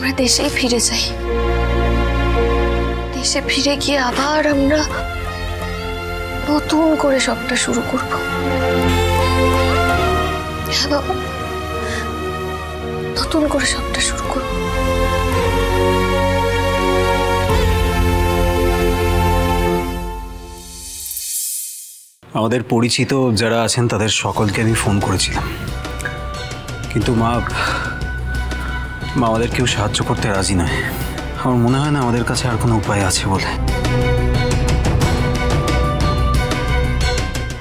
আমরা দেশেই ফিরে যাই। দেশে ফিরে গিয়ে আবার আমরা নতুন করে সবটা শুরু করব। হ্যাঁ বাবা, নতুন করে সবটা শুরু করব। আমাদের পরিচিত যারা আছেন তাদের সকলকে আমি ফোন করেছিলাম, কিন্তু মা আমাদের কেউ সাহায্য করতে রাজি নয়। আমার মনে হয় না আমাদের কাছে আর কোনো উপায় আছে বলে।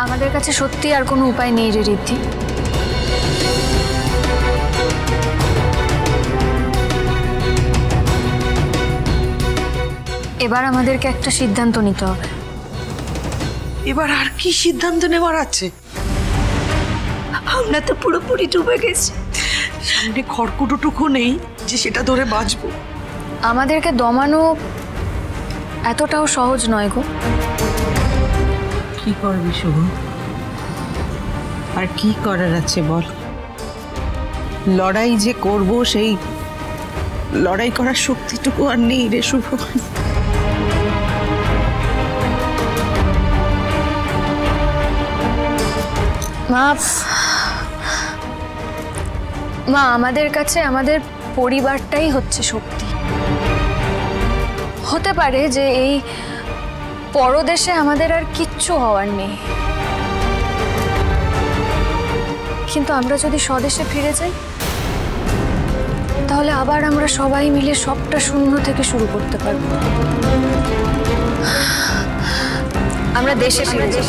আমাদের কাছে সত্যি আর কোনো উপায় নেই রে ঋদ্ধি। এবার আমাদেরকে একটা সিদ্ধান্ত নিতে হবে। এবার আর কি সিদ্ধান্ত নেওয়ার আছে? আমরা তো পুরোপুরি ডুবে গেছি, সামনে খড়কুটোটুকু নেই যে সেটা ধরে বাঁচবো। আমাদেরকে দমানো এতটাও সহজ নয় গো। কি করবি শুভ? আর কি করার আছে বল? লড়াই যে করব সেই লড়াই করার শক্তিটুকু আর নেই রে শুভ। মা, আমাদের কাছে আমাদের পরিবারটাই হচ্ছে শক্তি। হতে পারে যে এই পরদেশে আমাদের আর কিচ্ছু হওয়ার নেই, কিন্তু আমরা যদি স্বদেশে ফিরে যাই তাহলে আবার আমরা সবাই মিলে সবটা শূন্য থেকে শুরু করতে পারবো। আমরা দেশে ফিরে যাই।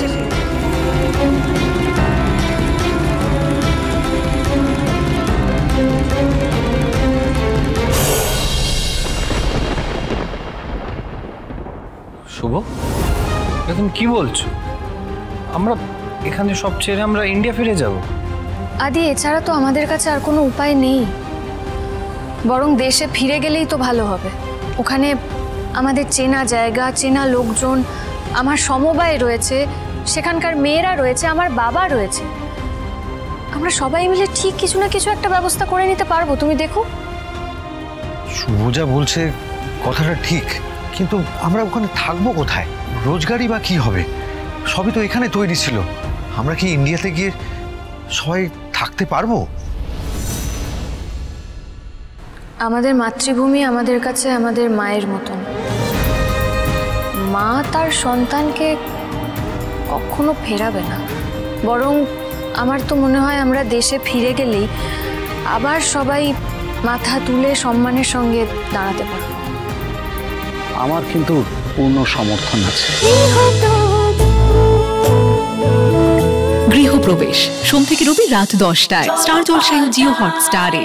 শুভ, তুমি কি বলছো? আমরা এখানে সব ছেড়ে আমরা ইন্ডিয়া ফিরে যাব? আদি, এছাড়া তো আমাদের কাছে আর কোনো উপায় নেই। বরং দেশে ফিরে গেলেই তো ভালো হবে। ওখানে আমাদের চেনা জায়গা, চেনা লোকজন, আমার সমবায় রয়েছে, সেখানকার মেয়েরা রয়েছে, আমার বাবা রয়েছে। আমরা সবাই মিলে ঠিক কিছু না কিছু একটা ব্যবস্থা করে নিতে পারবো, তুমি দেখো। শুভ যা বলছে কথাটা ঠিক, কিন্তু আমরা ওখানে থাকবো কোথায়? রোজগারই বা কি হবে? সবই তো এখানে তৈরি ছিল। আমরা কি ইন্ডিয়াতে গিয়ে সবাই থাকতে পারবো? আমাদের মাতৃভূমি আমাদের কাছে আমাদের মায়ের মতন। মা তার সন্তানকে কখনো ফেরাবে না। বরং আমার তো মনে হয় আমরা দেশে ফিরে গেলেই আবার সবাই মাথা তুলে সম্মানের সঙ্গে দাঁড়াতে পারবো। আমার কিন্তু পূর্ণ সমর্থন আছে। গৃহপ্রবেশ সোম থেকে রবি রাত 10টায় স্টার জলসায় ও জিও হটস্টারে।